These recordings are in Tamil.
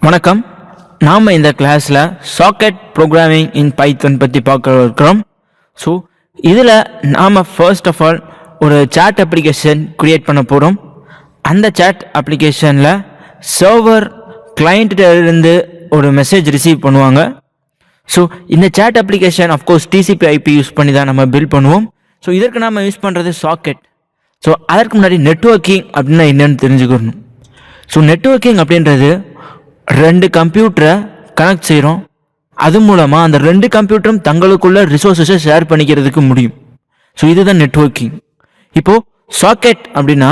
வணக்கம். நாம் இந்த கிளாஸில் சாக்கெட் ப்ரோக்ராமிங் இன் பைத்தன் பற்றி பார்க்க இருக்கிறோம். ஸோ இதில் நாம் ஃபர்ஸ்ட் ஆஃப் ஆல் ஒரு சாட் அப்ளிகேஷன் க்ரியேட் பண்ண போகிறோம். அந்த சாட் அப்ளிகேஷனில் சர்வர் கிளைண்ட்டிருந்து ஒரு மெசேஜ் ரிசீவ் பண்ணுவாங்க. ஸோ இந்த chat application of course TCP/IP use பண்ணி தான் நம்ம பில்ட் பண்ணுவோம். ஸோ இதற்கு நாம் யூஸ் பண்ணுறது சாக்கெட். ஸோ அதற்கு முன்னாடி நெட்வொர்க்கிங் அப்படின்னா என்னென்னு தெரிஞ்சுக்கணும். ஸோ நெட்வொர்க்கிங் அப்படின்றது ரெண்டு கம்ப்யூட்டரை கனெக்ட் செய்கிறோம். அது மூலமாக அந்த ரெண்டு கம்ப்யூட்டரும் தங்களுக்குள்ள ரிசோர்ஸஸை ஷேர் பண்ணிக்கிறதுக்கு முடியும். ஸோ இதுதான் நெட்வொர்க்கிங். இப்போது சாக்கெட் அப்படின்னா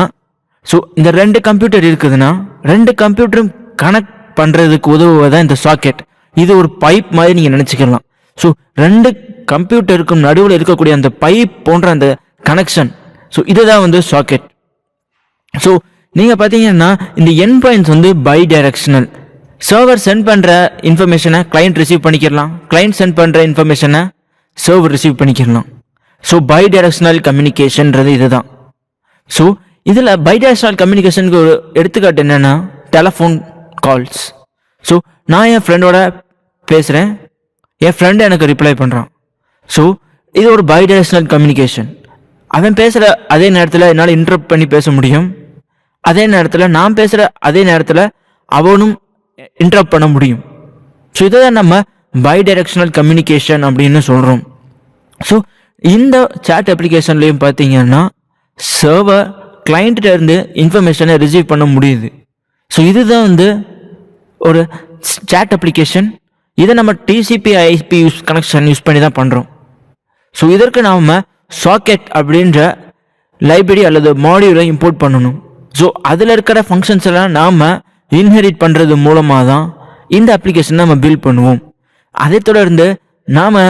ஸோ இந்த ரெண்டு கம்ப்யூட்டர் இருக்குதுன்னா ரெண்டு கம்ப்யூட்டரும் கனெக்ட் பண்ணுறதுக்கு உதவுவதான் இந்த சாக்கெட். இது ஒரு பைப் மாதிரி நீங்கள் நினச்சிக்கலாம். ஸோ ரெண்டு கம்ப்யூட்டருக்கும் நடுவில் இருக்கக்கூடிய அந்த பைப் போன்ற அந்த கனெக்ஷன், ஸோ இதுதான் வந்து சாக்கெட். ஸோ நீங்கள் பார்த்தீங்கன்னா இந்த end points bidirectional. Server send பண்ணுற இன்ஃபர்மேஷனை கிளைண்ட் ரிசீவ் பண்ணிக்கலாம், கிளைண்ட் சென்ட் பண்ணுற இன்ஃபர்மேஷனை சர்வர் ரிசீவ் பண்ணிக்கலாம். ஸோ பை டைரக்ஷனல் கம்யூனிகேஷன்றது இதுதான். ஸோ இதில் பை டைரக்ஷனல் கம்யூனிகேஷனுக்கு ஒரு எடுத்துக்காட்டு என்னென்னா டெலஃபோன் கால்ஸ். ஸோ நான் என் ஃப்ரெண்டோட பேசுகிறேன், என் ஃப்ரெண்டு எனக்கு ரிப்ளை பண்ணுறான். ஸோ இது ஒரு பை டைரக்ஷனல் கம்யூனிகேஷன். அவன் பேசுகிற அதே நேரத்தில் என்னால் இன்டரப்ட் பண்ணி பேச முடியும், அதே நேரத்தில் நான் பேசுகிற அதே நேரத்தில் அவனும் இன்டரப்ட் பண்ண முடியும். ஸோ இதை தான் நம்ம பை டைரக்ஷனல் கம்யூனிகேஷன் அப்படின்னு சொல்கிறோம். ஸோ இந்த சாட் அப்ளிகேஷன்லேயும் பார்த்தீங்கன்னா சர்வர் கிளைண்ட்டிருந்து இன்ஃபர்மேஷனை ரிசீவ் பண்ண முடியுது. ஸோ இதுதான் ஒரு சாட் அப்ளிகேஷன். இதை நம்ம TCP/IP கனெக்ஷன் யூஸ் பண்ணி தான் பண்ணுறோம். ஸோ இதற்கு நாம் சாக்கெட் அப்படின்ற லைப்ரரி அல்லது மாடியூலை இம்போர்ட் பண்ணணும். ஸோ அதில் இருக்கிற ஃபங்க்ஷன்ஸ் எல்லாம் நாம் இன்ஹெரிட் பண்ணுறது மூலமாக தான் இந்த அப்ளிகேஷனை நம்ம பில்ட் பண்ணுவோம். அதை தொடர்ந்து நாம்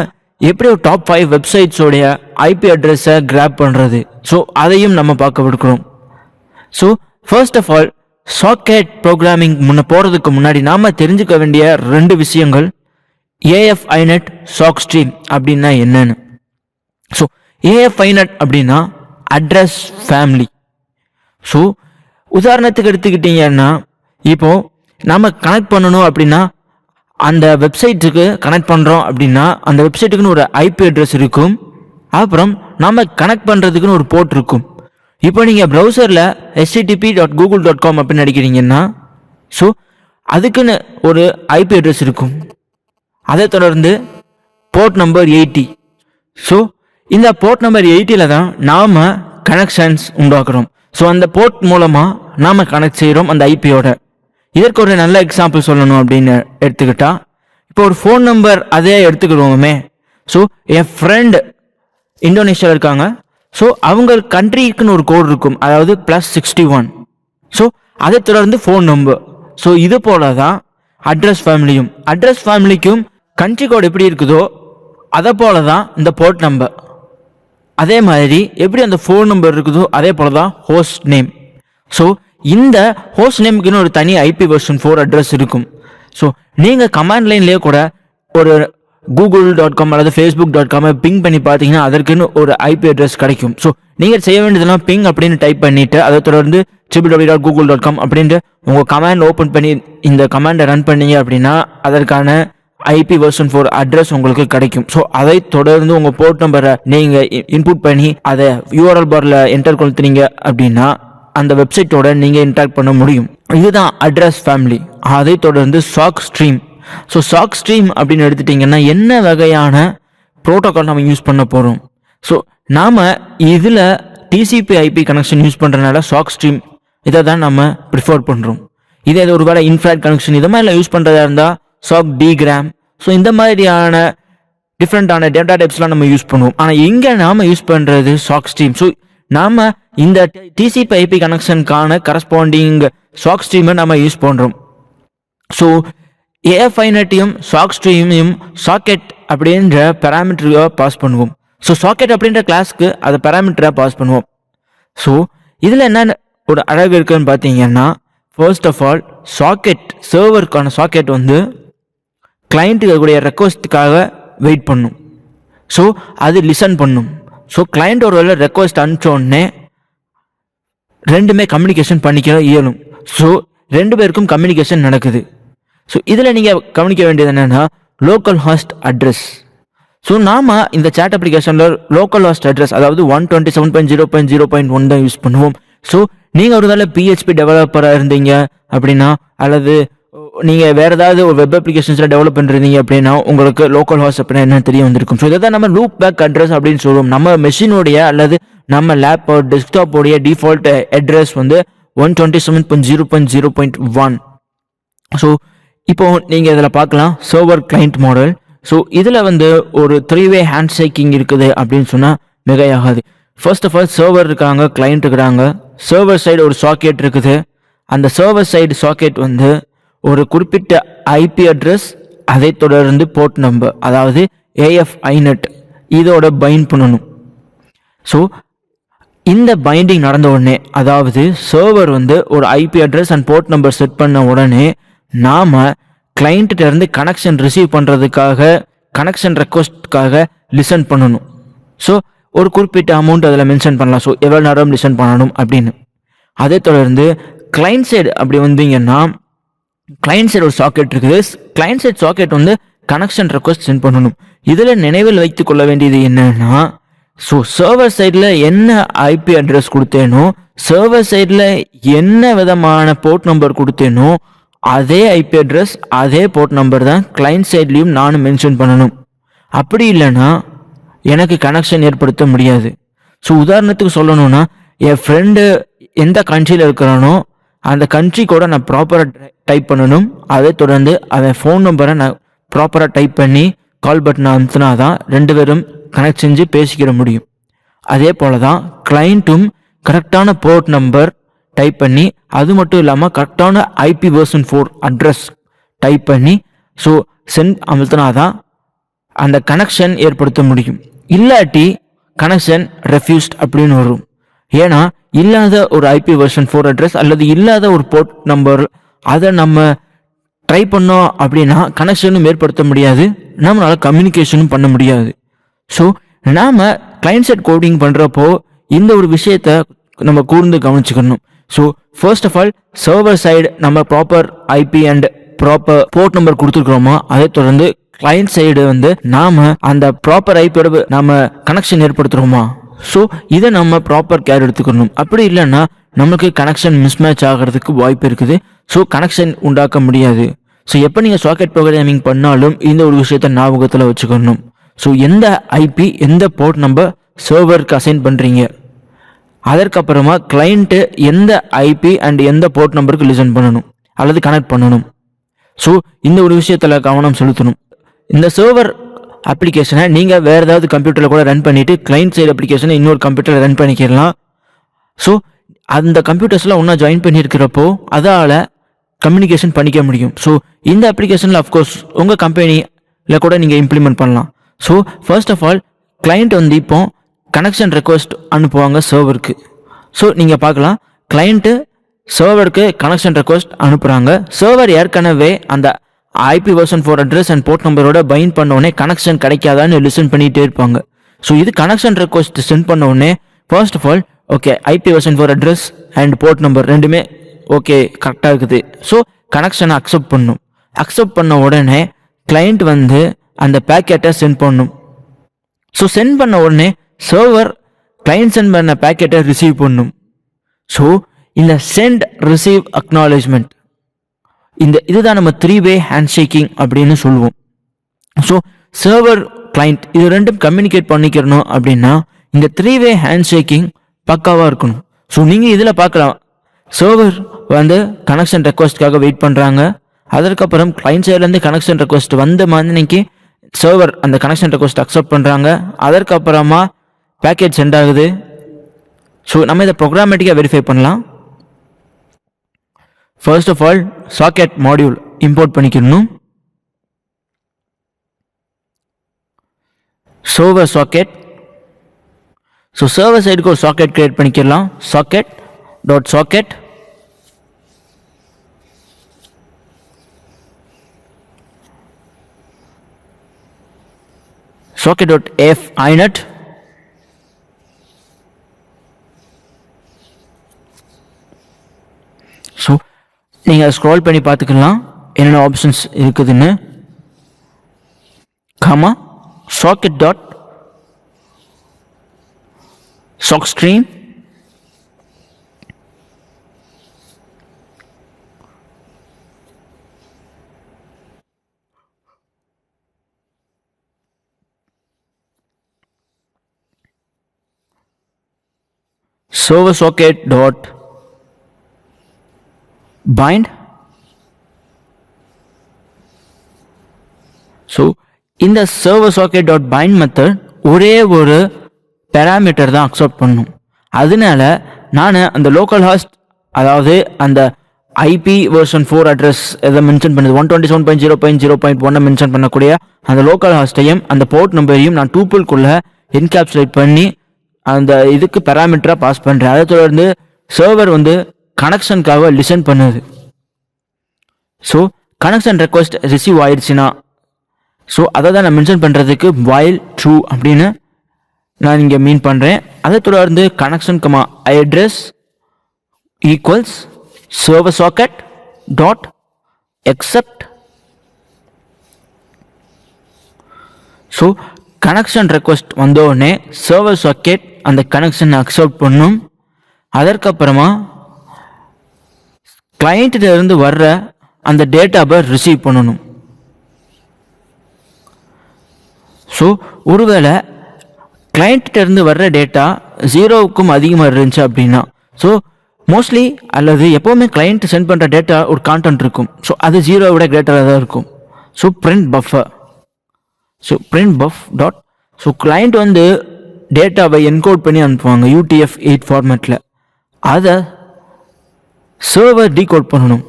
எப்படி ஒரு டாப் 5 வெப்சைட்ஸோடைய IP அட்ரஸை கிராப் பண்ணுறது, ஸோ அதையும் நம்ம பார்க்க விடுக்கிறோம். So first of all socket programming போகிறதுக்கு முன்னாடி நாம் தெரிஞ்சுக்க வேண்டிய 2 விஷயங்கள். AF/INET சாக் ஸ்ட்ரீம் அப்படின்னா என்னன்னு. ஸோ AF/INET அப்படின்னா அட்ரஸ் ஃபேமிலி. ஸோ உதாரணத்துக்கு எடுத்துக்கிட்டிங்கன்னா இப்போது நம்ம கனெக்ட் பண்ணணும் அப்படின்னா அந்த வெப்சைட்டுக்கு கனெக்ட் பண்ணுறோம் அப்படின்னா அந்த வெப்சைட்டுக்குன்னு ஒரு IP அட்ரஸ் இருக்கும், அப்புறம் நம்ம கனெக்ட் பண்ணுறதுக்குன்னு ஒரு போர்ட் இருக்கும். இப்போ நீங்கள் ப்ரௌசரில் http.google.com அப்படின்னு அடிக்கிறீங்கன்னா ஸோ அதுக்குன்னு ஒரு IP அட்ரஸ் இருக்கும். அதை தொடர்ந்து போர்ட் நம்பர் 80. ஸோ இந்த போர்ட் நம்பர் 80ல் தான் நாம் கனெக்ஷன்ஸ் உண்டாக்குறோம். ஸோ அந்த போர்ட் மூலமாக நாம் கனெக்ட் செய்கிறோம் அந்த IPயோட. இதற்கு ஒரு நல்ல எக்ஸாம்பிள் சொல்லணும் அப்படின்னு எடுத்துக்கிட்டா இப்போ ஒரு ஃபோன் நம்பர் அதே எடுத்துக்கிடுவோமே. ஸோ என் ஃப்ரெண்ட் இந்தோனேஷியாவில் இருக்காங்க. ஸோ அவங்க கண்ட்ரிக்குன்னு ஒரு கோட் இருக்கும், அதாவது +61. ஸோ அதை தொடர்ந்து ஃபோன் நம்பர். ஸோ இது போல தான் அட்ரஸ் ஃபேமிலிக்கும் கண்ட்ரி கோட் எப்படி இருக்குதோ அதை போல தான் இந்த போர்ட் நம்பர். அதே மாதிரி எப்படி அந்த ஃபோன் நம்பர் இருக்குதோ அதே போல தான் ஹோஸ்ட் நேம். ஸோ இந்த ஹோஸ்ட் நேமுக்குன்னு ஒரு தனி IPv4 அட்ரஸ் இருக்கும். ஸோ நீங்கள் கமாண்ட் லைன்லேயே கூட ஒரு google.com அல்லது facebook.com பிங் பண்ணி பார்த்தீங்கன்னா அதற்குன்னு ஒரு IP அட்ரஸ் கிடைக்கும். ஸோ நீங்கள் செய்ய வேண்டியதெல்லாம் பிங் அப்படின்னு டைப் பண்ணிவிட்டு அதை தொடர்ந்து www.google.com அப்படின்ட்டு உங்கள் கமாண்ட் ஓப்பன் பண்ணி இந்த கமாண்டை ரன் பண்ணீங்க அப்படின்னா அதற்கான IPv4 அட்ரஸ் உங்களுக்கு கிடைக்கும். ஸோ அதை தொடர்ந்து உங்கள் போர்ட் நம்பரை நீங்கள் இன்புட் பண்ணி அதை URL பாரில் என்டர் கொடுத்தீங்க அப்படின்னா அந்த வெப்சைட்டோட நீங்கள் இன்ட்ராக்ட் பண்ண முடியும். இதுதான் அட்ரஸ் ஃபேமிலி. அதை தொடர்ந்து sock stream. So sock stream அப்படின்னு எடுத்துட்டிங்கன்னா என்ன வகையான ப்ரோட்டோக்கால் நம்ம யூஸ் பண்ண போகிறோம். ஸோ நாம் இதில் TCP/IP கனெக்ஷன் யூஸ் பண்ணுறதுனால சாக் ஸ்ட்ரீம் இதை தான் நம்ம ப்ரிஃபர் பண்ணுறோம். இதே ஒரு வேளை இன்ஃப்ராக்ட் கனெக்ஷன் இது மாதிரிலாம் யூஸ் பண்ணுறதா இருந்தால் சாக் டிகிராம். ஸோ இந்த மாதிரியான டிஃப்ரெண்ட்டான டேட்டா டைப்ஸ்லாம் நம்ம யூஸ் பண்ணுவோம். ஆனால் இங்கே நாம் யூஸ் பண்ணுறது சாக் ஸ்ட்ரீம். ஸோ நாம் இந்த TCP/IP கனெக்ஷனுக்கான கரஸ்பாண்டிங் சாக் ஸ்ட்ரீமை நம்ம யூஸ் பண்ணுறோம். ஸோ AF/INETையும் சாக் ஸ்ட்ரீமையும் சாக்கெட் அப்படின்ற பேராமீட்டராக பாஸ் பண்ணுவோம். ஸோ சாக்கெட் அப்படின்ற கிளாஸ்க்கு அதை பேராமீட்டராக பாஸ் பண்ணுவோம். ஸோ இதில் என்ன ஒரு அழகு இருக்குன்னு பார்த்தீங்கன்னா ஃபர்ஸ்ட் ஆஃப் ஆல் சாக்கெட் சர்வருக்கான சாக்கெட் கிளைண்ட்டுக்கு கூடிய ரெக்வஸ்ட்டுக்காக வெயிட் பண்ணும். ஸோ அது லிசன் பண்ணும். ஸோ கிளைண்ட் ஒரு வேளை ரெக்வஸ்ட் அனுப்பிச்சோடனே ரெண்டுமே கம்யூனிகேஷன் பண்ணிக்க இயலும். ஸோ 2 பேருக்கும் கம்யூனிகேஷன் நடக்குது. ஸோ இதில் நீங்கள் கவனிக்க வேண்டியது என்னென்னா லோக்கல் ஹாஸ்ட் அட்ரஸ். ஸோ நாம் இந்த சேட் அப்ளிகேஷனில் லோக்கல் ஹாஸ்ட் அட்ரஸ் அதாவது 127.0.0.1 தான் யூஸ் பண்ணுவோம். ஸோ நீங்கள் ஒரு வேளை PHP டெவலப்பராக இருந்தீங்க அப்படின்னா, அல்லது நீங்கள் வேறு ஏதாவது ஒரு வெப் அப்ளிகேஷன்ஸில் டெவலப் பண்ணுறீங்க அப்படின்னா உங்களுக்கு லோக்கல் ஹாஸ்ட் அப்படின்னா என்ன தெரிய வந்திருக்கும். ஸோ இதை தான் நம்ம லூப் பேக் அட்ரஸ் அப்படின்னு சொல்லுவோம். நம்ம மெஷினோடைய அல்லது நம்ம லேப்போ டெஸ்க்டாப்போடைய டிஃபால்ட் அட்ரஸ் வந்து 127.0.0.1. ஸோ இப்போ நீங்கள் இதில் பார்க்கலாம் சர்வர் கிளைண்ட் மாடல். ஸோ இதில் வந்து ஒரு 3-way ஹேண்ட் ஷேக்கிங் இருக்குது அப்படின்னு சொன்னால் மிகையாகாது. ஃபர்ஸ்ட் ஆஃப் ஆல் சர்வர் இருக்காங்க, கிளைண்ட் இருக்கிறாங்க. சர்வர் சைடு ஒரு சாக்கெட் இருக்குது. அந்த சர்வர் சைடு சாக்கெட் வந்து ஒரு குறிப்பிட்ட IP அட்ரஸ், அதை தொடர்ந்து போர்ட் நம்பர் அதாவது AF/INET இதோட பைண்ட் பண்ணணும். ஸோ இந்த பைண்டிங் நடந்த உடனே, அதாவது சர்வர் வந்து ஒரு IP address and port number set பண்ண உடனே நாம் கிளைண்ட்டிட்ட இருந்து கனெக்ஷன் ரிசீவ் பண்ணுறதுக்காக கனெக்ஷன் ரெக்வஸ்ட்காக லிசன் பண்ணணும். ஸோ ஒரு குறிப்பிட்ட அமௌண்ட் அதில் மென்ஷன் பண்ணலாம். ஸோ எவ்வளோ நேரம் லிசன் பண்ணணும் அப்படின்னு. அதே தொடர்ந்து கிளைண்ட் சைடு அப்படி வந்தீங்கன்னா கிளைண்ட் சைடு ஒரு சாக்கெட் இருக்குது. கிளைண்ட் சைடு சாக்கெட் வந்து கனெக்ஷன் ரெக்வஸ்ட் சென்ட் பண்ணணும். இதில் நினைவில் வைத்து கொள்ள வேண்டியது என்னன்னா, ஸோ சர்வர் சைடில் என்ன IP அட்ரஸ் கொடுத்தேனோ, சர்வர் சைடில் என்ன விதமான போர்ட் நம்பர் கொடுத்தேனோ அதே IP அட்ரஸ் அதே போர்ட் நம்பர் தான் கிளைண்ட் சைட்லேயும் நானும் மென்ஷன் பண்ணணும். அப்படி இல்லைன்னா எனக்கு கனெக்ஷன் ஏற்படுத்த முடியாது. ஸோ உதாரணத்துக்கு சொல்லணும்னா, என் ஃப்ரெண்டு எந்த கண்ட்ரியில் இருக்கிறானோ அந்த கண்ட்ரி கூட நான் ப்ராப்பராக டைப் பண்ணணும். அதை தொடர்ந்து அவன் ஃபோன் நம்பரை நான் ப்ராப்பராக டைப் பண்ணி கால் பட்டனை அமுத்தினா தான் 2 பேரும் கனெக்ட் செஞ்சு பேசிக்கிற முடியும். அதே போல தான் கிளைண்ட்டும் கரெக்டான போர்ட் நம்பர் டைப் பண்ணி, அது மட்டும் இல்லாமல் கரெக்டான IPv4 அட்ரஸ் டைப் பண்ணி ஸோ சென்ட் அமுத்தினா தான் அந்த கனெக்ஷன் ஏற்படுத்த முடியும். இல்லாட்டி கனெக்ஷன் ரெஃப்யூஸ்ட் அப்படின்னு வரும். ஏன்னா இல்லாத ஒரு IPv4 அட்ரஸ் அல்லது இல்லாத ஒரு போர்ட் நம்பர் அதை நம்ம ட்ரை பண்ணோம் அப்படின்னா கனெக்ஷனும் ஏற்படுத்த முடியாது, நம்மளால் கம்யூனிகேஷனும் பண்ண முடியாது. ஸோ நாம் கிளைண்ட் சைட் கோடிங் பண்ணுறப்போ இந்த ஒரு விஷயத்தை நம்ம கூர்ந்து கவனிச்சுக்கணும். So first of all server side நம்ம proper IP and proper port number கொடுத்துருக்குறோமா, அதை தொடர்ந்து கிளைண்ட் சைடு வந்து நாம் அந்த ப்ராப்பர் IPயோட நம்ம கனெக்ஷன் ஏற்படுத்துகிறோமா, ஸோ இதை நம்ம ப்ராப்பர் கேர் எடுத்துக்கணும். அப்படி இல்லைன்னா நமக்கு கனெக்ஷன் மிஸ்மேட்ச் ஆகிறதுக்கு வாய்ப்பு இருக்குது. ஸோ கனெக்ஷன் உண்டாக்க முடியாது. ஸோ எப்போ நீங்கள் சாக்கெட் ப்ரோக்ராமிங் பண்ணாலும் இந்த ஒரு விஷயத்தை ஞாபகத்தில் வச்சுக்கணும். ஸோ எந்த IP எந்த போர்ட் நம்பர் சர்வருக்கு அசைன் பண்ணுறீங்க, அதற்கப்புறமா கிளைண்ட்டு எந்த IP அண்ட் எந்த போர்ட் நம்பருக்கு லிசன் பண்ணணும் அல்லது கனெக்ட் பண்ணணும். ஸோ இந்த ஒரு விஷயத்தில் கவனம் செலுத்தணும். இந்த சர்வர் அப்ளிகேஷனை நீங்கள் வேறு ஏதாவது கம்ப்யூட்டரில் கூட ரன் பண்ணிவிட்டு கிளைண்ட் சைடு அப்ளிகேஷனை இன்னொரு கம்ப்யூட்டரில் ரன் பண்ணிக்கலாம். ஸோ அந்த கம்ப்யூட்டர்ஸில் ஒன்றா ஜாயின் பண்ணியிருக்கிறப்போ அதால் கம்யூனிகேஷன் பண்ணிக்க முடியும். ஸோ இந்த அப்ளிகேஷனில் அஃப்கோர்ஸ் உங்கள் கம்பெனியில் கூட நீங்கள் இம்ப்ளிமெண்ட் பண்ணலாம். So first of all client வந்து இப்போ கனெக்ஷன் ரெக்வஸ்ட் அனுப்புவாங்க சர்வருக்கு. ஸோ நீங்கள் பார்க்கலாம் கிளைண்ட்டு சர்வருக்கு கனெக்ஷன் ரெக்வஸ்ட் அனுப்புகிறாங்க. சர்வர் ஏற்கனவே அந்த IPv4 அட்ரஸ் அண்ட் போர்ட் நம்பரோட பைண்ட் பண்ண உடனே கனெக்ஷன் கிடைக்காதான்னு லிசன் பண்ணிகிட்டே இருப்பாங்க. ஸோ இது கனெக்ஷன் ரெக்வஸ்ட் சென்ட் பண்ண உடனே first of all okay IPv4 address and port number ரெண்டுமே ஓகே கரெக்டாக இருக்குது. ஸோ கனெக்ஷனை அக்செப்ட் பண்ணும். அக்செப்ட் பண்ண உடனே கிளைண்ட் வந்து அந்த பேக்கெட்டை சென்ட் பண்ணும். ஸோ சென்ட் பண்ண உடனே சர்வர் கிளைண்ட் சென்ட் பண்ண பேக்கெட்டை ரிசீவ் பண்ணும். ஸோ இந்த சென்ட் ரிசீவ் அக்னாலேஜ்மெண்ட் இதுதான் நம்ம 3-way ஹேண்ட் ஷேக்கிங் அப்படின்னு சொல்லுவோம். ஸோ சர்வர் கிளைண்ட் இது ரெண்டும் கம்யூனிகேட் பண்ணிக்கிறணும் அப்படின்னா இந்த 3-way ஹேண்ட் ஷேக்கிங் பக்காவாக இருக்கணும். ஸோ நீங்கள் இதில் பார்க்கலாம் சர்வர் வந்து கனெக்ஷன் ரெக்வஸ்ட்காக வெயிட் பண்ணுறாங்க. அதற்கப்புறம் கிளைண்ட் சைட்லேருந்து கனெக்ஷன் ரெக்வஸ்ட் வந்த மாதிரிக்கு சர்வர் அந்த கனெக்ஷன் ரெக்வஸ்ட் அக்செப்ட் பண்ணுறாங்க. அதற்கப்புறமா பேக்கேஜ் சென்ட் ஆகுது. ஸோ நம்ம இதை ப்ரோக்ராமேட்டிக்காக வெரிஃபை பண்ணலாம். First of all socket module import பண்ணிக்கணும். Server socket. ஸோ சர்வர் சைடுக்கு ஒரு சாக்கெட் கிரியேட் பண்ணிக்கலாம். Socket dot socket socket.AF/INET. So நீங்கள் ஸ்க்ரால் பண்ணி பார்த்துக்கலாம். என்னென்ன ஆப்ஷன்ஸ் இருக்குதுன்னு, comma socket dot sock stream server socket dot bind. So இந்த server socket dot bind method ஒரே ஒரு பேராமீட்டர் தான் அக்செப்ட் பண்ணும். அதனால நான் அந்த லோக்கல் ஹாஸ்ட், அதாவது அந்த ஐபி வெர்ஷன் 4 அட்ரஸ் எதை மென்ஷன் பண்ணுது 127.0.0.1 மென்ஷன் பண்ணக்கூடிய அந்த லோக்கல் ஹாஸ்ட்டையும் அந்த போர்ட் நம்பரையும் நான் டூப்பிள்குள்ள என்கேப்சுலேட் பண்ணி அந்த இதுக்கு பேராமீட்டராக பாஸ் பண்ணுறேன். அதை தொடர்ந்து சர்வர் கனெக்ஷனுக்காக லிசன் பண்ணுது. ஸோ கனெக்ஷன் ரெக்வஸ்ட் ரிசீவ் ஆயிடுச்சுன்னா, ஸோ அதை தான் நான் மென்ஷன் பண்ணுறதுக்கு while true அப்படின்னு நான் இங்கே மீன் பண்ணுறேன். அதை தொடர்ந்து connection comma address equals server socket dot accept. So connection request வந்தோடனே சர்வர் சாக்கெட் அந்த கனெக்ஷனை அக்செப்ட் பண்ணும். அதற்கப்புறமா கிளைண்ட்டில் இருந்து வர்ற அந்த டேட்டாவை ரிசீவ் பண்ணணும். ஸோ ஒருவேளை கிளைண்ட்டில் இருந்து வர்ற டேட்டா 0க்கும் அதிகமாக இருந்துச்சு அப்படின்னா, ஸோ மோஸ்ட்லி அல்லது எப்போவுமே கிளைண்ட் சென்ட் பண்ணுற டேட்டா ஒரு கான்டென்ட் இருக்கும். ஸோ அது 0 விட கிரேட்டராக தான் இருக்கும். So print buffer, so print puff dot, so client டேட்டாவை என்கோட் பண்ணி அனுப்புவாங்க UTF-8 ஃபார்மேட்டில். அதை சர்வர் டீகோட் பண்ணணும்.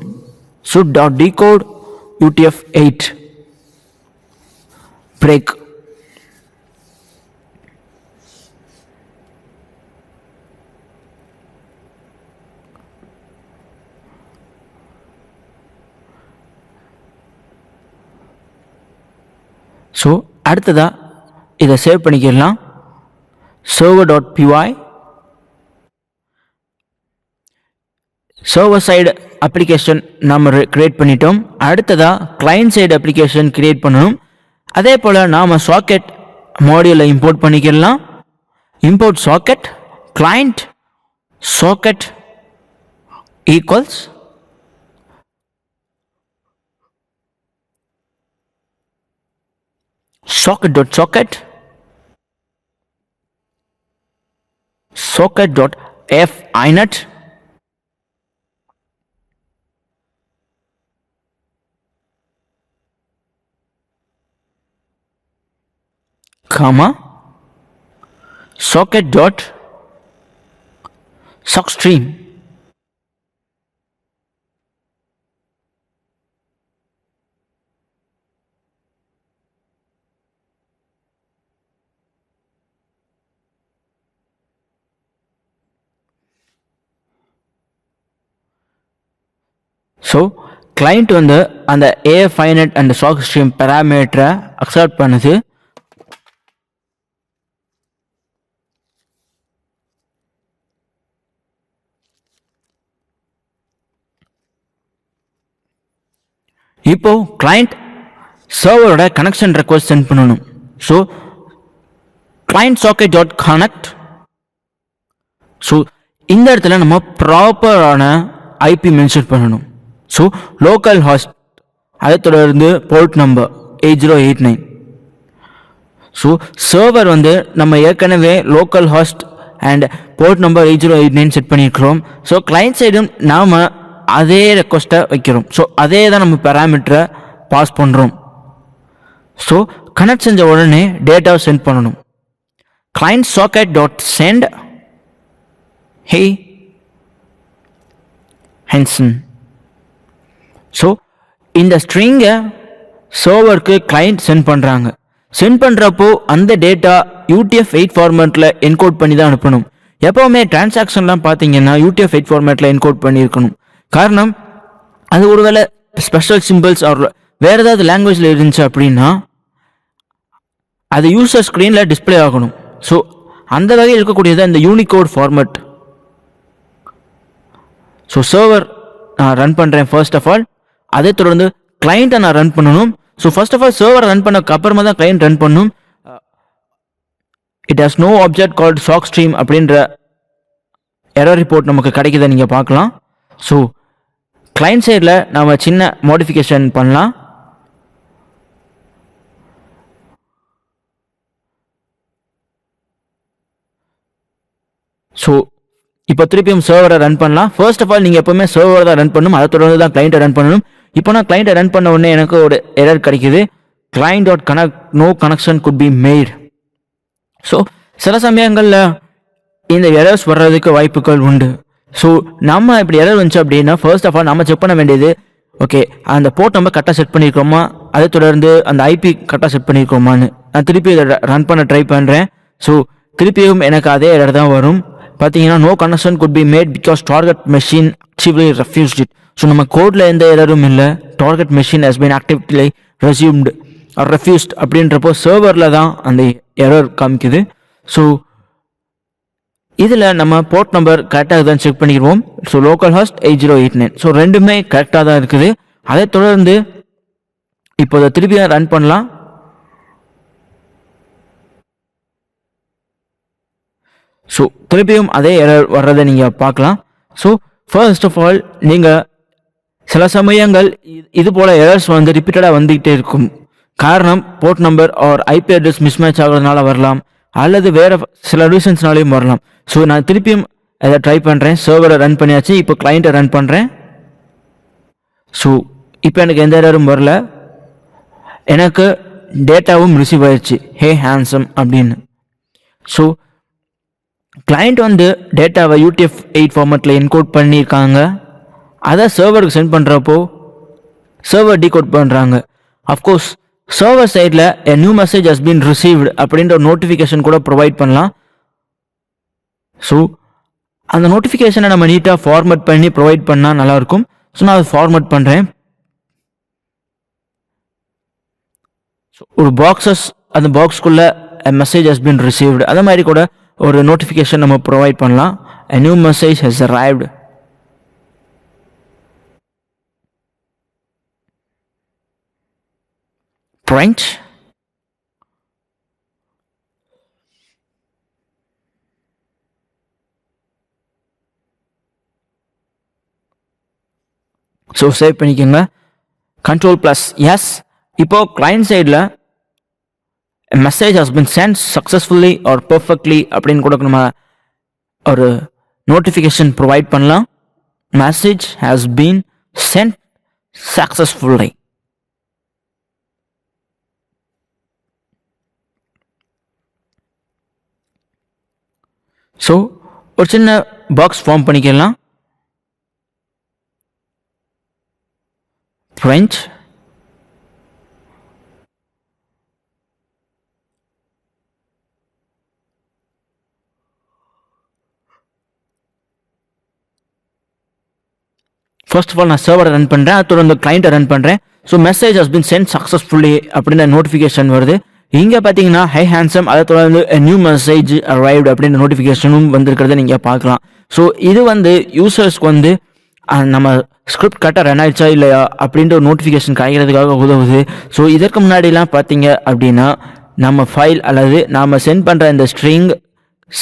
So dot decode UTF-8 break. So அடுத்ததாக இதை சேவ் பண்ணிக்கலாம். server.py சர்வர் சைடு அப்ளிகேஷன் நாம் கிரியேட் பண்ணிட்டோம். அடுத்ததாக கிளைண்ட் சைடு அப்ளிகேஷன் கிரியேட் பண்ணணும். அதே போல் நாம் சாக்கெட் மாடியூலை இம்போர்ட் பண்ணிக்கலாம். Import socket client socket equals socket.socket socket.finet comma socket.sockstream. So client அந்த AFINET அண்ட் சாக் ஸ்ட்ரீம் பேராமீட்டரை அக்செப்ட் பண்ணுது. இப்போ கிளைண்ட் சர்வரோட கனெக்ஷன் ரெக்வஸ்ட் சென்ட் பண்ணணும். So client socket dot connect. So இந்த இடத்துல நம்ம ப்ராப்பரான ஐபி மென்ஷன் பண்ணணும். ஸோ லோக்கல் ஹாஸ்ட், அதை தொடர்ந்து போர்ட் நம்பர் 8089. ஸோ சர்வர் நம்ம ஏற்கனவே local host and port number 8089 set பண்ணியிருக்கிறோம். ஸோ கிளைண்ட் சைடும் நாம் அதே ரெக்வஸ்ட்டை வைக்கிறோம். ஸோ அதே தான் நம்ம பேராமீட்டரை பாஸ் பண்ணுறோம். ஸோ கனெக்ட் செஞ்ச உடனே டேட்டாவை சென்ட் பண்ணணும். கிளைண்ட் சாக்கெட் டாட் சென்ட் ஹே ஹென்சன். ஸோ இந்த ஸ்ட்ரிங்கை சர்வருக்கு கிளைண்ட் சென்ட் பண்ணுறாங்க. சென்ட் பண்ணுறப்போ அந்த டேட்டா UTF-8 ஃபார்மேட்டில் என்கோட் பண்ணி தான் அனுப்பணும். எப்போவுமே டிரான்சாக்ஷன்லாம் பார்த்தீங்கன்னா UTF-8 ஃபார்மேட்டில் என்கோட் பண்ணியிருக்கணும். காரணம், அது ஒருவேளை ஸ்பெஷல் சிம்பிள்ஸ் ஆர் வேறு ஏதாவது லாங்குவேஜில் இருந்துச்சு அப்படின்னா அது யூசர் ஸ்க்ரீனில் டிஸ்பிளே ஆகணும். ஸோ அந்த வகையில் இருக்கக்கூடியது இந்த யூனிகோட் ஃபார்மேட். ஸோ சர்வர் நான் ரன் பண்ணுறேன் ஃபர்ஸ்ட் ஆஃப் ஆல். அதை தொடர்ந்து கிளைண்ட்டை நான் ரன் பண்ணணும். ஸோ ஃபர்ஸ்ட் ஆஃப் ஆல் சர்வரை ரன் பண்ணக்கு அப்புறமா தான் கிளைண்ட் ரன் பண்ணணும். It has no object called sock stream அப்படின்ற எரர் ரிப்போர்ட் நமக்கு கிடைக்குதை நீங்கள் பார்க்கலாம். ஸோ கிளைண்ட் சைடில் நாம் சின்ன மாடிஃபிகேஷன் பண்ணலாம். ஸோ இப்போ திருப்பியும் சர்வரை ரன் பண்ணலாம். ஃபர்ஸ்ட் ஆஃப் ஆல் நீங்கள் எப்போவுமே சர்வரை தான் ரன் பண்ணணும், அதை தொடர்ந்து தான் கிளைண்ட்டை ரன் பண்ணணும். இப்போ நான் கிளைண்ட்டை ரன் பண்ண உடனே எனக்கு ஒரு எரர் கிடைக்குது, client dot connect no connection could be made. So சில சமயங்களில் இந்த எரர்ஸ் வர்றதுக்கு வாய்ப்புகள் உண்டு. ஸோ நம்ம இப்படி எரர் வந்துச்சு அப்படின்னா ஃபர்ஸ்ட் ஆஃப் ஆல் நம்ம செக் பண்ண வேண்டியது, ஓகே அந்த போர்ட் நம்பர் கரெக்டாக செட் பண்ணியிருக்கோமா, அதை தொடர்ந்து அந்த ஐபி கரெக்டாக செட் பண்ணியிருக்கோமான்னு. நான் திருப்பி இதை ரன் பண்ண ட்ரை பண்ணுறேன். ஸோ திருப்பியும் எனக்கு அதே எரர் தான் வரும். பார்த்தீங்கன்னா no connection could be made because target machine actively refused it. So நம்ம கோடில் எந்த எரரும் இல்லை, target machine has been actively resumed or refused அப்படின்றப்போ சர்வரில் தான் அந்த எரர் காமிக்குது. ஸோ இதில் நம்ம போர்ட் நம்பர் கரெக்டாக தான் செக் பண்ணிடுவோம். So local ஹாஸ்ட் 8089. ஸோ ரெண்டுமே கரெக்டாக தான் இருக்குது. அதை தொடர்ந்து இப்போ அதை திருப்பி ரன் பண்ணலாம். ஸோ திருப்பியும் அதே எரர் வர்றதை நீங்கள் பார்க்கலாம். ஸோ ஃபர்ஸ்ட் ஆஃப் ஆல் நீங்கள் சில சமயங்கள் இது போல் எரர்ஸ் வந்து ரிப்பீட்டடாக வந்துக்கிட்டே இருக்கும். காரணம் port number or IP address mismatch ஆகிறதுனால வரலாம், அல்லது வேறு சில ரீசன்ஸ்னாலையும் வரலாம். ஸோ நான் திருப்பியும் அதை ட்ரை பண்ணுறேன். சர்வரை ரன் பண்ணியாச்சு, இப்போ கிளைண்ட்டை ரன் பண்ணுறேன். ஸோ இப்போ எனக்கு எந்த எரரும் வரல, எனக்கு டேட்டாவும் ரிசீவ் ஆயிடுச்சு, ஹே ஹேண்ட்ஸம் அப்படின்னு. ஸோ கிளைண்ட் வந்து டேட்டாவை UTF-8 ஃபார்மேட்டில் என்கோட் பண்ணியிருக்காங்க. அதை சர்வருக்கு சென்ட் பண்ணுறப்போ சர்வர் டீகோட் பண்ணுறாங்க. அஃப்கோர்ஸ் சர்வர் சைடில் a new message has been received அப்படின்ற ஒரு நோட்டிஃபிகேஷன் கூட ப்ரொவைட் பண்ணலாம். ஸோ அந்த நோட்டிஃபிகேஷனை நம்ம நீட்டாக ஃபார்மேட் பண்ணி ப்ரொவைட் பண்ணால் நல்லாயிருக்கும். ஸோ நான் அதை ஃபார்மேட் பண்ணுறேன். ஸோ ஒரு பாக்ஸஸ், அந்த பாக்ஸ்க்குள்ளே மெசேஜ் ஹஸ் பீன் ரிசீவ்டு, அந்த மாதிரி கூட ஒரு நோட்டிஃபிகேஷன் நம்ம ப்ரொவைட் பண்ணலாம். a new message has arrived. Print. So save பண்ணிக்கோங்க. Ctrl+, S. இப்போ கிளைண்ட் சைடில் a message has been sent successfully or perfectly அப்படின்னு கூட நம்ம ஒரு நோட்டிஃபிகேஷன் ப்ரொவைட் பண்ணலாம். Message has been send successfully. So ஒரு சின்ன பாக்ஸ் ஃபார்ம் பண்ணிக்கலாம். பிரிண்ட். ஃபர்ஸ்ட் ஆஃப் ஆல் நான் சர்வரை ரன் பண்ணுறேன், அது தொடர்ந்து கிளைண்ட்டை ரன் பண்ணுறேன். So message has been send successfully அப்படின்ற நோட்டிஃபிகேஷன் வருது. இங்கே பார்த்தீங்கன்னா ஹை ஹேண்ட்ஸம், அதை தொடர்ந்து நியூ மெசேஜ் அரைவ்டு அப்படின்ற நோட்டிஃபிகேஷனும் வந்திருக்கிறத நீங்கள் பார்க்கலாம். ஸோ இது வந்து யூசர்ஸ்க்கு வந்து நம்ம ஸ்கிரிப்ட் கரெக்டாக ரன் ஆயிடுச்சா இல்லையா அப்படின்ற ஒரு நோட்டிஃபிகேஷன் கிடைக்கிறதுக்காக உதவுது. ஸோ இதற்கு முன்னாடிலாம் பார்த்தீங்க அப்படின்னா நம்ம ஃபைல் அல்லது நாம் சென்ட் பண்ணுற இந்த ஸ்ட்ரிங்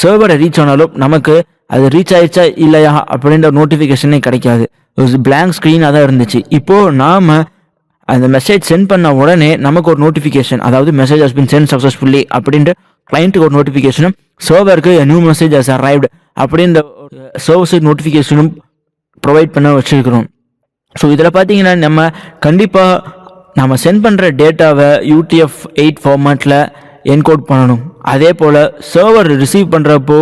சர்வரை ரீச் ஆனாலும் நமக்கு அது ரீச் ஆயிடுச்சா இல்லையா அப்படின்ற நோட்டிஃபிகேஷனே கிடைக்காது, பிளாங்க் ஸ்க்ரீனாக தான் இருந்துச்சு. இப்போது நாம் அந்த மெசேஜ் சென்ட் பண்ண உடனே நமக்கு ஒரு நோட்டிஃபிகேஷன், அதாவது message has been send successfully அப்படின்ற கிளைண்ட்டுக்கு ஒரு நோட்டிஃபிகேஷனும் சர்வருக்கு நியூ மெசேஜ் ஹஸ் அரைவ்டு அப்படின்ற சர்வர் சைட் நோட்டிஃபிகேஷனும் ப்ரொவைட் பண்ண வச்சுருக்கிறோம். ஸோ இதில் பார்த்தீங்கன்னா நம்ம கண்டிப்பாக நம்ம சென்ட் பண்ணுற டேட்டாவை UTF-8 ஃபார்மேட்டில் என்கோட் பண்ணணும். அதே போல் சர்வர் ரிசீவ் பண்ணுறப்போ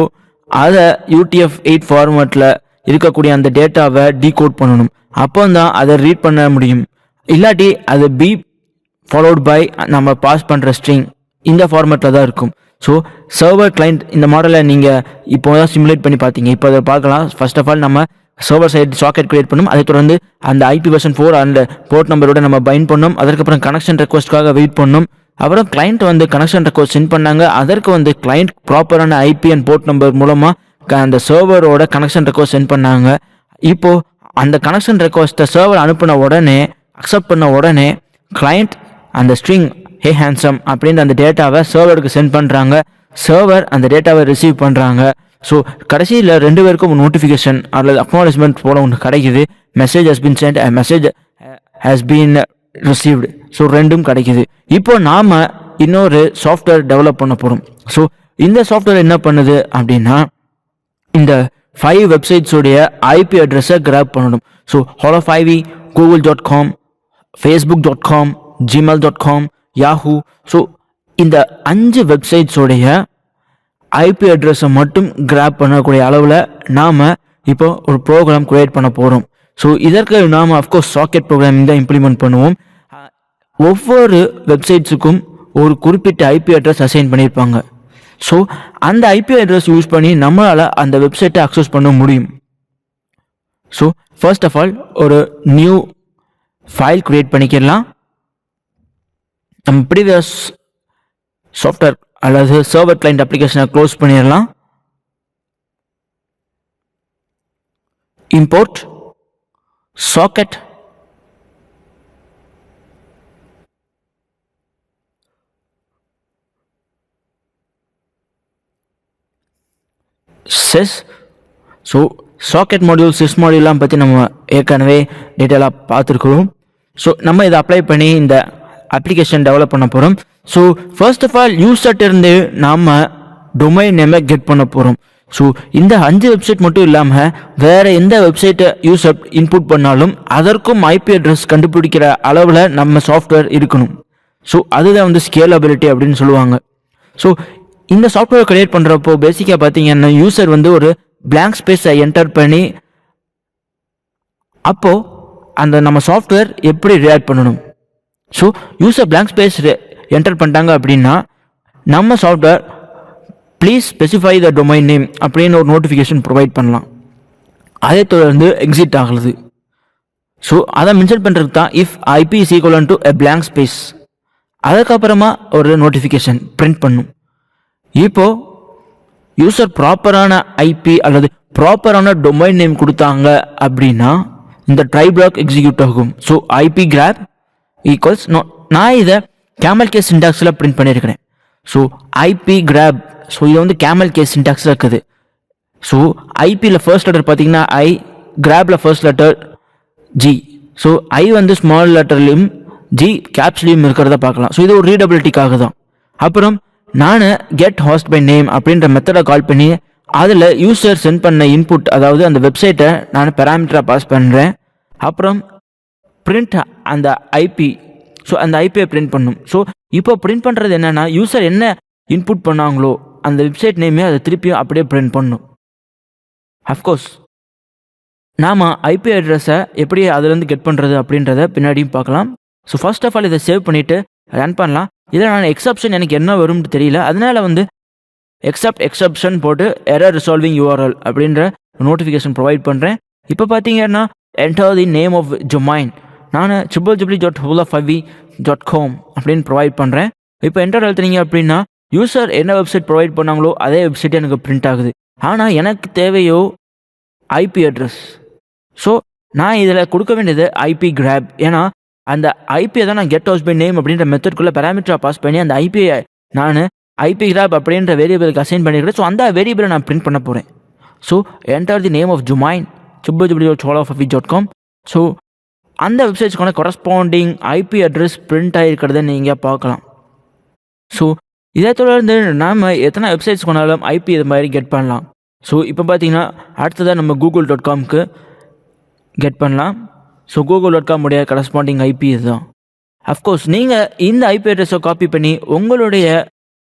அதை UTF-8 ஃபார்மேட்டில் இருக்கக்கூடிய அந்த டேட்டாவை டீகோட் பண்ணணும். அப்போ தான் அதை ரீட் பண்ண முடியும். இல்லாட்டி அது பி ஃபாலோட் பை நம்ம பாஸ் பண்ணுற ஸ்ட்ரிங் இந்த ஃபார்மேட்டில் தான் இருக்கும். ஸோ சர்வர் கிளைண்ட் இந்த மாடலை நீங்கள் இப்போ தான் சிமுலேட் பண்ணி பார்த்தீங்க. இப்போ அதை பார்க்கலாம். ஃபர்ஸ்ட் ஆஃப் ஆல் நம்ம சர்வர் சைடு சாக்கெட் கிரியேட் பண்ணணும். அதை தொடர்ந்து அந்த IP வெர்ஷன் 4 அந்த போர்ட் நம்பரோட நம்ம பைண்ட் பண்ணோம். அதற்கப்புறம் கனெக்ஷன் ரெக்வஸ்ட்காக வெயிட் பண்ணோம். அப்புறம் கிளைண்ட் வந்து கனெக்ஷன் ரெக்வஸ்ட் சென்ட் பண்ணாங்க. அதற்கு வந்து கிளைண்ட் ப்ராப்பரான IP அண்ட் போர்ட் நம்பர் மூலமாக அந்த சர்வரோட கனெக்ஷன் ரெக்வஸ்ட் சென்ட் பண்ணாங்க. இப்போது அந்த கனெக்ஷன் ரெக்வஸ்ட்டை சர்வர் அனுப்பின உடனே அக்செப்ட் பண்ண உடனே கிளையண்ட் அந்த ஸ்ட்ரிங் ஹே ஹேண்ட்ஸம் அப்படின்ற அந்த டேட்டாவை சர்வருக்கு சென்ட் பண்ணுறாங்க. சர்வர் அந்த டேட்டாவை ரிசீவ் பண்ணுறாங்க. ஸோ கடைசியில் 2 பேருக்கும் நோட்டிஃபிகேஷன் அல்லது அக்னாலஜ்மெண்ட் போல ஒன்று கிடைக்குது. Message has been send, message has been received. So 2ம் கிடைக்குது. இப்போ நாம் இன்னொரு சாஃப்ட்வேர் டெவலப் பண்ண போகிறோம். ஸோ இந்த சாஃப்ட்வேர் என்ன பண்ணுது அப்படின்னா இந்த 5 வெப்சைட்ஸுடைய ஐபி அட்ரஸை கிராப் பண்ணணும். So holo5e, google.com, facebook.com, gmail.com, yahoo. So இந்த 5 வெப்சைட்ஸோடைய ஐபி அட்ரஸை மட்டும் கிராப் பண்ணக்கூடிய அளவில் நாம் இப்போ ஒரு ப்ரோக்ராம் க்ரியேட் பண்ண போகிறோம். ஸோ இதற்கு நாம் அஃப்கோர்ஸ் சாக்கெட் ப்ரோக்ராமிங் தான் இம்ப்ளிமெண்ட் பண்ணுவோம். ஒவ்வொரு வெப்சைட்ஸுக்கும் ஒரு குறிப்பிட்ட ஐபி அட்ரஸ் அசைன் பண்ணியிருப்பாங்க. ஸோ அந்த ஐபி அட்ரஸ் யூஸ் பண்ணி நம்மளால் அந்த வெப்சைட்டை அக்சஸ் பண்ண முடியும். ஸோ ஃபர்ஸ்ட் ஆஃப் ஆல் ஒரு நியூ ஃபைல் க்ரியேட் பண்ணிக்கலாம். நம்ம ப்ரீவியஸ் சாஃப்ட்வேர் அல்லது சர்வர் கிளைண்ட் அப்ளிகேஷனை க்ளோஸ் பண்ணிடலாம். Import socket sys. So socket module, sys மாடியூல்லாம் பற்றி நம்ம ஏற்கனவே டீட்டெயிலாக பார்த்துருக்குறோம். ஸோ நம்ம இதை அப்ளை பண்ணி இந்த அப்ளிகேஷன் டெவலப் பண்ண போகிறோம். ஸோ ஃபர்ஸ்ட் ஆஃப் ஆல் யூசர்ட்ட இருந்து நாம் டொமைன் நேமை கெட் பண்ண போகிறோம். ஸோ இந்த 5 வெப்சைட் மட்டும் இல்லாமல் வேறு எந்த வெப்சைட்டை யூசர் இன்புட் பண்ணாலும் அதற்கும் ஐபி அட்ரஸ் கண்டுபிடிக்கிற அளவில் நம்ம சாஃப்ட்வேர் இருக்கணும். ஸோ அதுதான் வந்து ஸ்கேலபிலிட்டி அப்படின்னு சொல்லுவாங்க. ஸோ இந்த சாஃப்ட்வேர் கிரியேட் பண்ணுறப்போ பேசிக்காக பார்த்தீங்கன்னா யூசர் வந்து ஒரு பிளாங்க் ஸ்பேஸை என்டர் பண்ணி அப்போது அந்த நம்ம சாஃப்ட்வேர் எப்படி ரியாக்ட் பண்ணணும். So user blank space enter பண்ணிட்டாங்க அப்படின்னா நம்ம software please specify the domain name அப்படின்னு ஒரு நோட்டிஃபிகேஷன் ப்ரொவைட் பண்ணலாம். அதே தொடர்ந்து எக்ஸிட் ஆகுது. ஸோ அதை மென்ஷன் பண்ணுறதுக்கு தான் if IP is equal to a blank space. அதுக்கப்புறமா ஒரு நோட்டிஃபிகேஷன் பிரிண்ட் பண்ணும். இப்போது யூசர் ப்ராப்பரான ஐபி அல்லது ப்ராப்பரான டொமைன் நேம் கொடுத்தாங்க அப்படின்னா இந்த ட்ரை பிளாக் எக்ஸிக்யூட் ஆகும். ஸோ ஐபி கிராப் ஈக்குவல்ஸ் நான் இதை கேமல் கேஸ் சின்டாக்ஸில் பிரிண்ட் பண்ணியிருக்கிறேன். ஸோ ஐபி கிராப், ஸோ இது வந்து கேமல் கேஸ் சின்டாக்ஸில் இருக்குது. ஸோ ஐபியில் ஃபர்ஸ்ட் லெட்டர் பார்த்தீங்கன்னா ஐ, கிராப்பில் first letter G. So I வந்து ஸ்மால் லெட்டர்லையும் ஜி கேப்ஸ்லையும் இருக்கிறத பார்க்கலாம். ஸோ இது ஒரு ரீடபிலிட்டிக்காக தான். அப்புறம் நான் கெட் ஹாஸ்ட் பை நேம் அப்படின்ற மெத்தடை கால் பண்ணி அதில் யூசர் சென்ட் பண்ண இன்புட், அதாவது அந்த வெப்சைட்டை நான் பேராமீட்டராக பாஸ் பண்ணுறேன். அப்புறம் பிரிண்ட் அந்த ஐபி, ஸோ அந்த ஐபியை பிரிண்ட் பண்ணும். ஸோ இப்போ பிரிண்ட் பண்ணுறது என்னென்னா யூசர் என்ன இன்புட் பண்ணாங்களோ அந்த வெப்சைட் நேமே அதை திருப்பியும் அப்படியே பிரிண்ட் பண்ணும். அஃப்கோர்ஸ் நாம் ஐபி அட்ரஸை எப்படி அதுலேருந்து கெட் பண்ணுறது அப்படின்றத பின்னாடியும் பார்க்கலாம். ஸோ ஃபர்ஸ்ட் ஆஃப் ஆல் இதை சேவ் பண்ணிவிட்டு ரன் பண்ணலாம். இதில் நான் எக்ஸப்ஷன் எனக்கு என்ன வரும்னு தெரியல, அதனால வந்து எக்ஸப்ஷன் போட்டு எரர் ரிசால்விங் யூஆர்எல் அப்படின்ற நோட்டிஃபிகேஷன் ப்ரொவைட் பண்ணுறேன். இப்போ பார்த்தீங்கன்னா enter the name of domain நான் www.holo5e.com அப்படின்னு ப்ரொவைட் பண்ணுறேன். இப்போ என்டர் எழுத்துனீங்க அப்படின்னா யூசர் என்ன வெப்சைட் ப்ரொவைட் பண்ணாங்களோ அதே வெப்சைட் எனக்கு பிரிண்ட் ஆகுது. ஆனால் எனக்கு தேவையோ ஐபி அட்ரஸ். ஸோ நான் இதில் கொடுக்க வேண்டியது ஐபி கிராப். ஏன்னா அந்த ஐபியை தான் நான் கெட் ஹவுஸ் பை நேம் அப்படின்ற மெத்தட்குள்ளே பேராமீட்டராக பாஸ் பண்ணி அந்த ஐபிஐ நான் ஐபி கிராப் அப்படின்ற வேரியபிளுக்கு அசைன் பண்ணிக்கிறேன். ஸோ அந்த வேரியபிளை நான் பிரிண்ட் பண்ண போகிறேன். So enter the name of domain www.holo5e.com. So அந்த வெப்சைட்ஸ்க்கான கொரஸ்பாண்டிங் ஐபி அட்ரஸ் பிரிண்ட் ஆகிருக்கிறத நீங்கள் பார்க்கலாம். ஸோ இதை தொடர்ந்து நாம் எத்தனை வெப்சைட்ஸ் கொண்டாலும் ஐபி இது மாதிரி கெட் பண்ணலாம். ஸோ இப்போ பார்த்தீங்கன்னா அடுத்ததாக நம்ம google.comக்கு கெட் பண்ணலாம். ஸோ google.com உடைய கரஸ்பாண்டிங் ஐபி இதுதான். அஃப்கோர்ஸ் நீங்கள் இந்த ஐபி அட்ரஸை காப்பி பண்ணி உங்களுடைய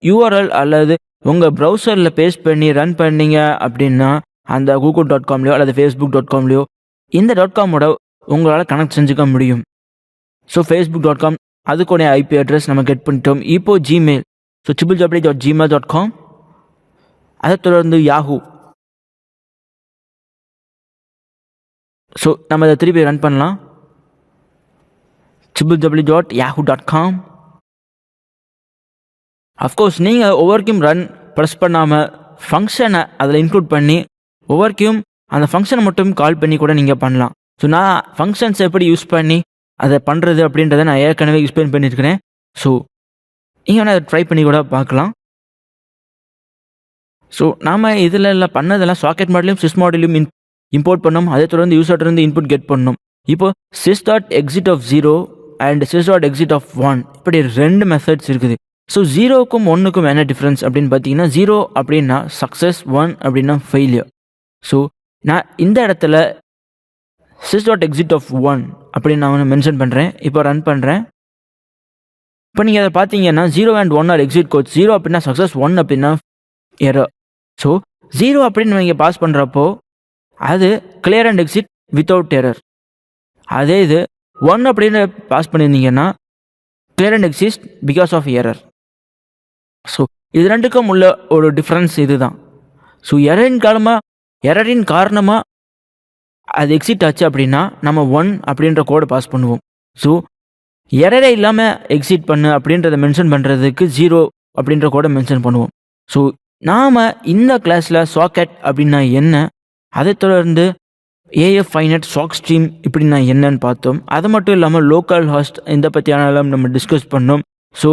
யூஆர்எல் அல்லது உங்கள் ப்ரௌசரில் பேஸ்ட் பண்ணி ரன் பண்ணீங்க அப்படின்னா அந்த google.comலையோ அல்லது facebook.comலையோ இந்த .comோட உங்களால் கனெக்ட் செஞ்சுக்க முடியும். ஸோ facebook.com அதுக்குடைய ஐபி அட்ரஸ் நம்ம கெட் பண்ணிட்டோம். இப்போ ஜிமெயில், ஸோ www.gmail.com, அதை தொடர்ந்து யாஹூ. ஸோ நம்ம இதை திருப்பி ரன் பண்ணலாம். www.yahoo.com. அஃப்கோர்ஸ் நீங்கள் ஒவ்வொருக்கும் ரன் ப்ரெஸ் பண்ணாமல் ஃபங்க்ஷனை அதில் இன்க்ளூட் பண்ணி ஒவ்வொருக்கும் அந்த ஃபங்க்ஷனை மட்டும் கால் பண்ணி கூட நீங்கள் பண்ணலாம். ஸோ நான் ஃபங்க்ஷன்ஸ் எப்படி யூஸ் பண்ணி அதை பண்ணுறது அப்படின்றத நான் ஏற்கனவே எக்ஸ்பிளைன் பண்ணியிருக்கிறேன். ஸோ நீங்கள் வேணால் அதை ட்ரை பண்ணி கூட பார்க்கலாம். ஸோ நாம் இதில் பண்ணதெல்லாம் சாக்கெட் மாடலையும் சிஸ் மாடலையும் இம்போர்ட் பண்ணோம். அதை தொடர்ந்து யூசர்லேருந்து இன்புட் கெட் பண்ணோம். இப்போ sys dot exit of 0 and sys dot exit of 1 இப்படி 2 மெத்தட்ஸ் இருக்குது. ஸோ 0க்கும் 1க்கும் என்ன டிஃப்ரென்ஸ் அப்படின்னு பார்த்தீங்கன்னா 0 அப்படின்னா சக்ஸஸ், 1 அப்படின்னா ஃபெயிலியர். ஸோ நான் இந்த இடத்துல சிஸ் டாட் எக்ஸிட் ஆஃப் 1 அப்படின்னு நான் மென்ஷன் பண்ணுறேன். இப்போ ரன் பண்ணுறேன். இப்போ நீங்கள் அதை பார்த்தீங்கன்னா 0 அண்ட் 1 ஆர் எக்ஸிட் கோட். 0 அப்படின்னா சக்ஸஸ், 1 அப்படின்னா எரர். ஸோ 0 அப்படின்னு நீங்கள் பாஸ் பண்ணுறப்போ அது clear and exit without error. அதே இது 1 அப்படின்னு பாஸ் பண்ணியிருந்தீங்கன்னா clear and exit because of error. So இது ரெண்டுக்கும் உள்ள ஒரு டிஃப்ரென்ஸ் இது தான். ஸோ எரரின் காரணமாக அது எக்ஸிட் ஆச்சு அப்படின்னா நம்ம 1 அப்படின்ற கோடை பாஸ் பண்ணுவோம். ஸோ எரரே இல்லாமல் எக்ஸிட் பண்ணு அப்படின்றத மென்ஷன் பண்ணுறதுக்கு 0 அப்படின்ற கோடை மென்ஷன் பண்ணுவோம். ஸோ நாம் இந்த கிளாஸில் சாக்கெட் அப்படின்னா என்ன, அதை தொடர்ந்து AF5net சாக் ஸ்ட்ரீம் இப்படின்னா என்னன்னு பார்த்தோம். அது மட்டும் இல்லாமல் லோக்கல் ஹாஸ்ட் இந்த பற்றியான நம்ம டிஸ்கஸ் பண்ணோம். ஸோ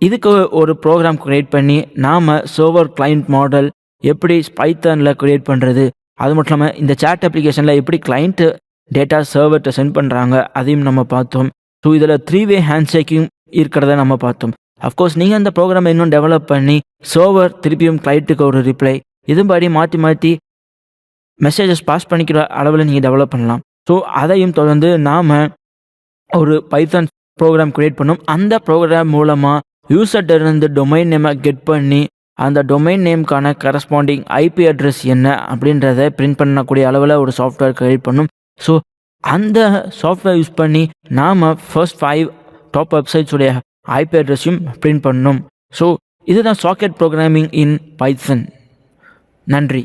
இதுக்கு ஒரு ப்ரோக்ராம் க்ரியேட் பண்ணி நாம் சர்வர் கிளைண்ட் மாடல் எப்படி பைத்தானில் க்ரியேட் பண்ணுறது, அது மட்டும் இல்லாமல் இந்த சேட் அப்ளிகேஷனில் எப்படி கிளைண்ட்டு டேட்டா சர்வர்கிட்ட சென்ட் பண்ணுறாங்க அதையும் நம்ம பார்த்தோம். ஸோ இதில் 3-way ஹேண்ட்ஷேக்கிங் இருக்கிறத நம்ம பார்த்தோம். அஃப்கோர்ஸ் நீங்கள் அந்த ப்ரோக்ராமை இன்னும் டெவலப் பண்ணி சர்வர் திருப்பியும் கிளைண்ட்டுக்கு ஒரு ரிப்ளை இதுபடி மாற்றி மெசேஜஸ் பாஸ் பண்ணிக்கிற அளவில் நீங்கள் டெவலப் பண்ணலாம். ஸோ அதையும் தொடர்ந்து நாம் ஒரு பைத்தான் ப்ரோக்ராம் க்ரியேட் பண்ணோம். அந்த ப்ரோக்ராம் மூலமாக யூசர்கிட்ட இருந்து டொமைன் நேமை கெட் பண்ணி அந்த டொமைன் நேம்க்கான கரஸ்பாண்டிங் IP அட்ரஸ் என்ன அப்படின்றத பிரிண்ட் பண்ணக்கூடிய அளவில் ஒரு சாஃப்ட்வேர் க்ரியேட் பண்ணோம். ஸோ அந்த சாஃப்ட்வேர் யூஸ் பண்ணி நாம் ஃபர்ஸ்ட் 5 டாப் வெப்சைட்ஸுடைய IP அட்ரஸையும் பிரிண்ட் பண்ணோம். ஸோ இதுதான் சாக்கெட் ப்ரோக்ராமிங் இன் பைத்தன். நன்றி.